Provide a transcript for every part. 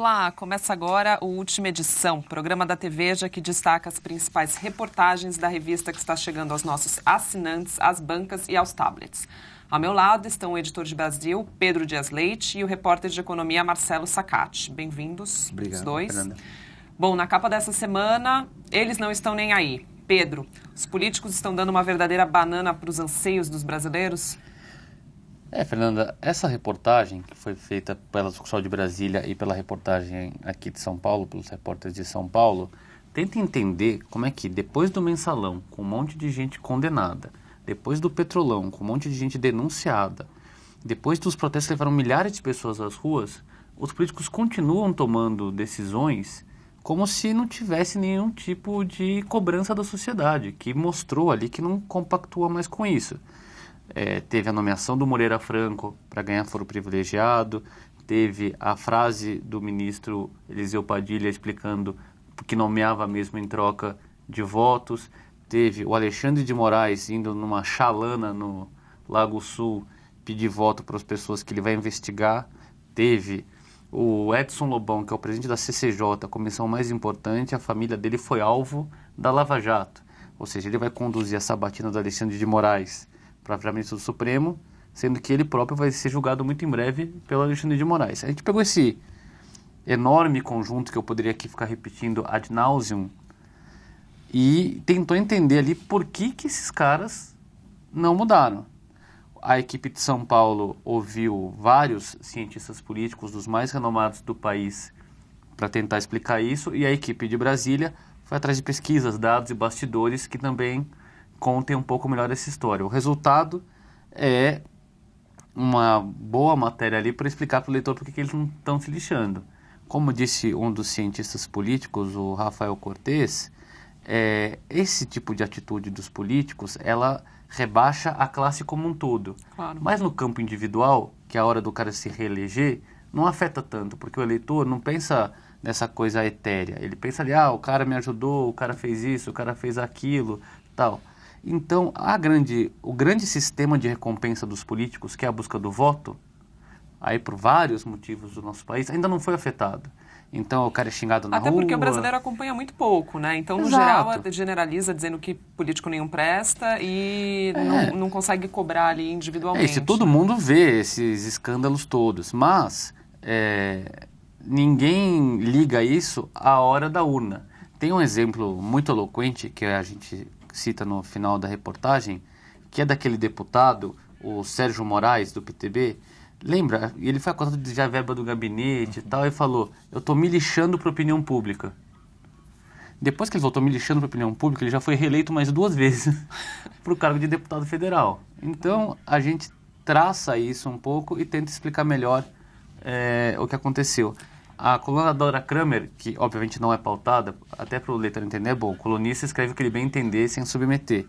Olá, começa agora o Última Edição, programa da TVEJA que destaca as principais reportagens da revista que está chegando aos nossos assinantes, às bancas e aos tablets. Ao meu lado estão o editor de Brasil, Pedro Dias Leite, e o repórter de economia, Marcelo Sacati. Bem-vindos, os dois. Fernanda. Bom, na capa dessa semana, eles não estão nem aí. Pedro, os políticos estão dando uma verdadeira banana para os anseios dos brasileiros? Fernanda, essa reportagem que foi feita pela sucursal de Brasília e pela reportagem aqui de São Paulo, pelos repórteres de São Paulo, tenta entender como é que depois do mensalão, com um monte de gente condenada, depois do petrolão, com um monte de gente denunciada, depois dos protestos que levaram milhares de pessoas às ruas, os políticos continuam tomando decisões como se não tivesse nenhum tipo de cobrança da sociedade, que mostrou ali que não compactua mais com isso. Teve a nomeação do Moreira Franco para ganhar foro privilegiado, teve a frase do ministro Eliseu Padilha explicando que nomeava mesmo em troca de votos, teve o Alexandre de Moraes indo numa chalana no Lago Sul pedir voto para as pessoas que ele vai investigar, teve o Edson Lobão, que é o presidente da CCJ, a comissão mais importante, a família dele foi alvo da Lava Jato, ou seja, ele vai conduzir a sabatina do Alexandre de Moraes para ministro do Supremo, sendo que ele próprio vai ser julgado muito em breve pelo Alexandre de Moraes. A gente pegou esse enorme conjunto que eu poderia aqui ficar repetindo ad nauseum e tentou entender ali por que esses caras não mudaram. A equipe de São Paulo ouviu vários cientistas políticos dos mais renomados do país para tentar explicar isso, e a equipe de Brasília foi atrás de pesquisas, dados e bastidores que também contem um pouco melhor essa história. O resultado é uma boa matéria ali para explicar para o leitor por que eles não estão se lixando. Como disse um dos cientistas políticos, o Rafael Cortes, esse tipo de atitude dos políticos, ela rebaixa a classe como um todo. Claro. Mas no campo individual, que é a hora do cara se reeleger, não afeta tanto, porque o eleitor não pensa nessa coisa etérea. Ele pensa ali, o cara me ajudou, o cara fez isso, o cara fez aquilo, tal. Então, o grande sistema de recompensa dos políticos, que é a busca do voto, aí por vários motivos do nosso país, ainda não foi afetado. Então, o cara é xingado na rua. Até porque o brasileiro acompanha muito pouco, né? Então, no geral, generaliza dizendo que político nenhum presta e não consegue cobrar ali individualmente. Se todo mundo vê esses escândalos todos, mas ninguém liga isso à hora da urna. Tem um exemplo muito eloquente que a gente cita no final da reportagem, que é daquele deputado, o Sérgio Moraes, do PTB. Lembra? Ele foi acusado de desviar a verba do gabinete e tal, e falou, eu estou me lixando para a opinião pública. Depois que ele voltou me lixando para a opinião pública, ele já foi reeleito mais 2 vezes para o cargo de deputado federal. Então, a gente traça isso um pouco e tenta explicar melhor o que aconteceu. A coluna da Dora Kramer, que obviamente não é pautada, até para o leitor entender, o colunista escreve o que ele bem entender sem submeter.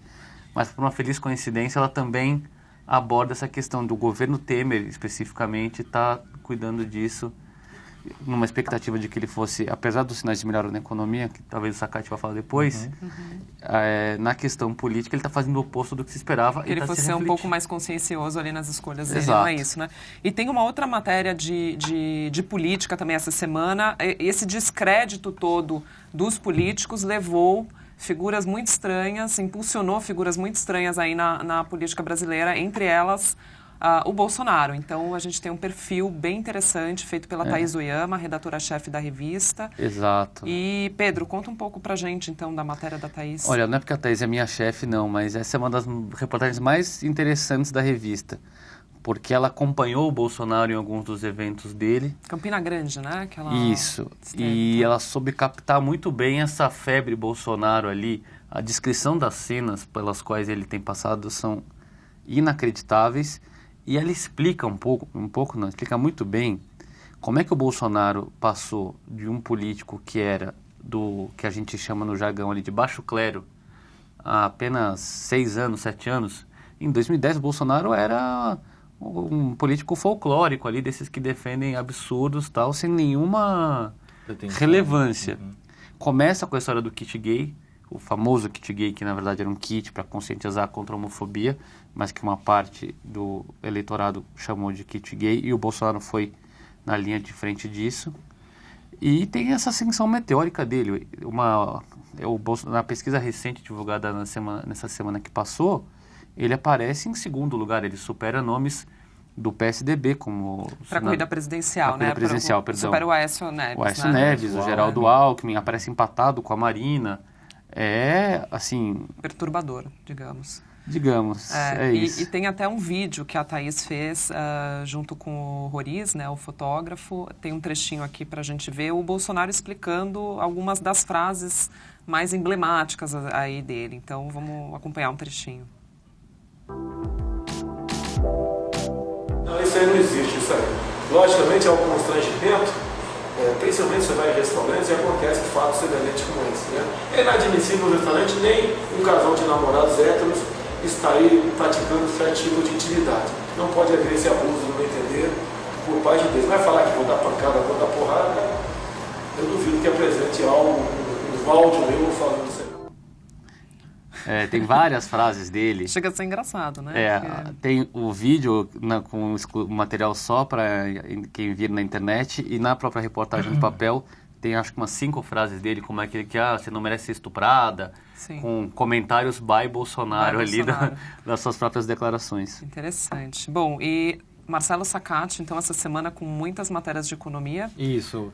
Mas por uma feliz coincidência, ela também aborda essa questão do governo Temer, especificamente, está cuidando disso, numa expectativa de que ele fosse, apesar dos sinais de melhora na economia, que talvez o Sacati vai falar depois, na questão política ele está fazendo o oposto do que se esperava. Que ele fosse ser um pouco mais consciencioso ali nas escolhas dele, Exato. não é isso, né? E tem uma outra matéria de política também essa semana. Esse descrédito todo dos políticos levou figuras muito estranhas, impulsionou figuras muito estranhas aí na política brasileira, entre elas o Bolsonaro. Então, a gente tem um perfil bem interessante feito pela Thaís Oyama, redatora-chefe da revista. Exato. E, Pedro, conta um pouco pra gente, então, da matéria da Thaís. Olha, não é porque a Thaís é minha chefe, não, mas essa é uma das reportagens mais interessantes da revista, porque ela acompanhou o Bolsonaro em alguns dos eventos dele. Campina Grande, né? Isso. E ela soube captar muito bem essa febre Bolsonaro ali. A descrição das cenas pelas quais ele tem passado são inacreditáveis. E ela explica explica muito bem como é que o Bolsonaro passou de um político que era do que a gente chama no jargão ali de baixo clero há apenas 6 anos, 7 anos. Em 2010 o Bolsonaro era um político folclórico ali, desses que defendem absurdos tal, sem nenhuma relevância. Começa com a história do kit gay, o famoso kit gay, que na verdade era um kit para conscientizar contra a homofobia, mas que uma parte do eleitorado chamou de kit gay, e o Bolsonaro foi na linha de frente disso. E tem essa ascensão meteórica dele. Na pesquisa recente divulgada nessa semana que passou, ele aparece em segundo lugar, ele supera nomes do PSDB como... Para a corrida presidencial, né? Presidencial, perdão. Supera o Aécio Neves, O Aécio Neves, o Geraldo Alckmin, aparece empatado com a Marina. É, assim... perturbador, digamos. Isso. E tem até um vídeo que a Thaís fez junto com o Roriz, né, o fotógrafo. Tem um trechinho aqui para a gente ver o Bolsonaro explicando algumas das frases mais emblemáticas aí dele. Então, vamos acompanhar um trechinho. Não, isso aí não existe, isso aí. Logicamente é um constrangimento, principalmente você vai em restaurantes e acontece fatos semelhantes como esse, né? É inadmissível no restaurante nem um casal de namorados héteros está aí praticando certo tipo de intimidade. Não pode haver esse abuso, no meu entender, por parte deles. Vai falar que vou dar pancada, vou dar porrada, eu duvido que apresente algo, um áudio meu falando isso aí. Tem várias frases dele. Chega a ser engraçado, né? Tem o vídeo com o material só para quem vir na internet, e na própria reportagem do papel tem acho que umas 5 frases dele, como é que você não merece ser estuprada, Sim. com comentários by Bolsonaro ali das suas próprias declarações. Interessante. Bom, e Marcelo Sacati, então, essa semana com muitas matérias de economia. Isso.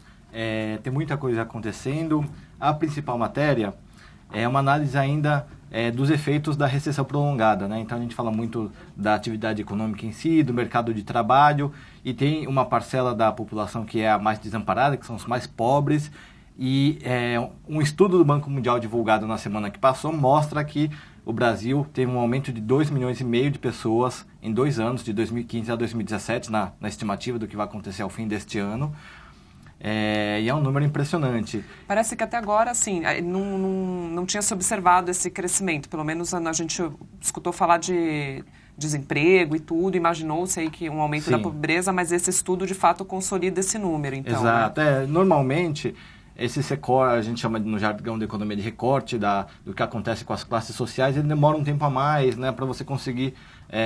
Tem muita coisa acontecendo. A principal matéria é uma análise ainda dos efeitos da recessão prolongada, né? Então a gente fala muito da atividade econômica em si, do mercado de trabalho, e tem uma parcela da população que é a mais desamparada, que são os mais pobres, e um estudo do Banco Mundial divulgado na semana que passou mostra que o Brasil teve um aumento de 2,5 milhões de pessoas em 2 anos, de 2015 a 2017, na estimativa do que vai acontecer ao fim deste ano. E é um número impressionante. Parece que até agora, assim, não tinha se observado esse crescimento. Pelo menos a gente escutou falar de desemprego e tudo, imaginou-se aí que um aumento da pobreza, mas esse estudo, de fato, consolida esse número, então. Exato. Né? Normalmente, esse recorte, a gente chama no jargão da economia de recorte do que acontece com as classes sociais, ele demora um tempo a mais, né, para você conseguir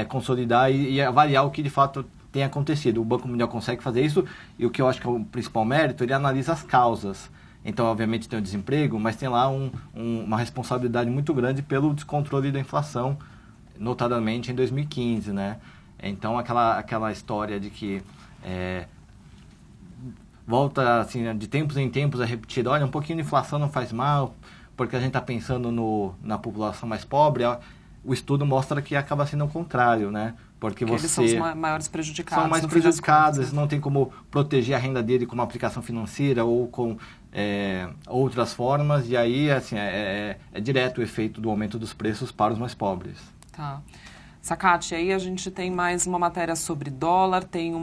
consolidar e avaliar o que, de fato, tem acontecido. O Banco Mundial consegue fazer isso, e o que eu acho que é o principal mérito, ele analisa as causas. Então, obviamente, tem o desemprego, mas tem lá uma responsabilidade muito grande pelo descontrole da inflação, notadamente em 2015, né? Então, aquela história de que volta, assim, de tempos em tempos a repetir, olha, um pouquinho de inflação não faz mal, porque a gente está pensando na população mais pobre. O estudo mostra que acaba sendo o contrário, né? Porque eles são os maiores prejudicados. São mais prejudicados, não tem como proteger a renda dele com uma aplicação financeira ou com outras formas, e aí, assim, é direto o efeito do aumento dos preços para os mais pobres. Tá. Sacati, aí a gente tem mais uma matéria sobre dólar, tem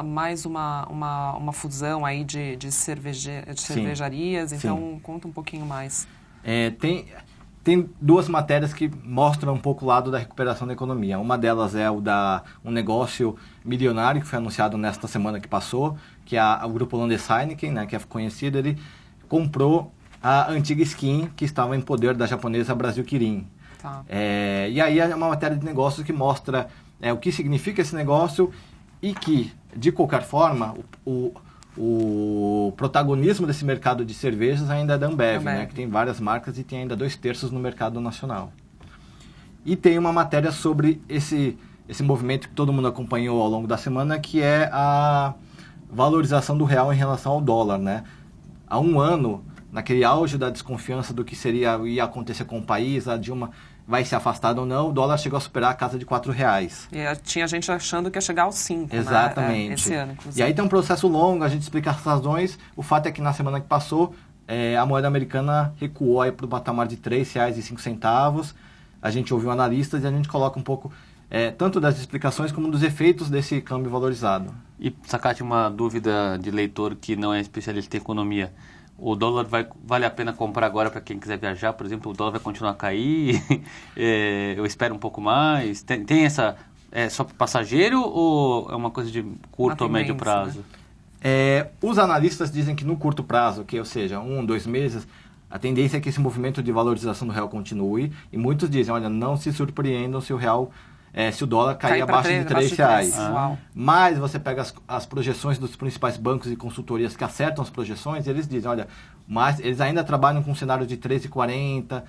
mais uma fusão aí de cervejarias, então conta um pouquinho mais. Tem 2 matérias que mostram um pouco o lado da recuperação da economia. Uma delas é um negócio milionário que foi anunciado nesta semana que passou, que é o grupo holandês Heineken, né, que é conhecido. Ele comprou a antiga Skin, que estava em poder da japonesa Brasil Kirin. Tá. E aí é uma matéria de negócios que mostra o que significa esse negócio e que, de qualquer forma, o protagonismo desse mercado de cervejas ainda é da Ambev, né, que tem várias marcas e tem ainda 2/3 no mercado nacional. E tem uma matéria sobre esse movimento que todo mundo acompanhou ao longo da semana, que é a valorização do real em relação ao dólar, né? Há um ano, naquele auge da desconfiança do que ia acontecer com o país, a Dilma vai se afastar ou não, o dólar chegou a superar a casa de R$4. E tinha gente achando que ia chegar aos 5, exatamente, né? Esse ano, inclusive. E aí tem um processo longo, a gente explica as razões. O fato é que na semana que passou, a moeda americana recuou para o patamar de R$3,05. A gente ouviu analistas e a gente coloca um pouco tanto das explicações como dos efeitos desse câmbio valorizado. E, Sacati, uma dúvida de leitor que não é especialista em economia. O dólar vale a pena comprar agora para quem quiser viajar, por exemplo? O dólar vai continuar a cair? Eu espero um pouco mais? Tem essa... É só para passageiro ou é uma coisa de curto ou médio prazo? Né? Os analistas dizem que no curto prazo, ou seja, 1, 2 meses, a tendência é que esse movimento de valorização do real continue. E muitos dizem, olha, não se surpreendam se o real se o dólar cair Cair pra abaixo de três, R$ 3. Uau. Mas você pega as projeções dos principais bancos e consultorias que acertam as projeções, eles dizem, olha, mas eles ainda trabalham com um cenário de 13,40,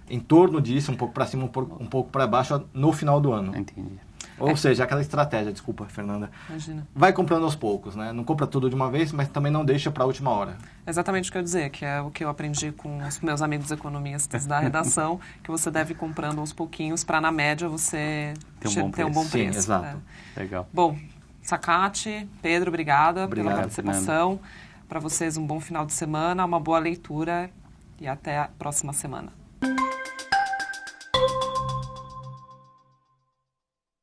em torno disso, um pouco para cima, um pouco para baixo, no final do ano. Entendi. Ou seja, aquela estratégia, desculpa, Fernanda, Imagina. vai comprando aos poucos, né? Não compra tudo de uma vez, mas também não deixa para a última hora. Exatamente o que eu ia dizer, que é o que eu aprendi com os meus amigos economistas da redação, que você deve ir comprando aos pouquinhos para, na média, você ter um bom preço. Sim, exato. Legal. Bom, Sacate, Pedro, obrigada pela Obrigado, participação. Para vocês, um bom final de semana, uma boa leitura e até a próxima semana.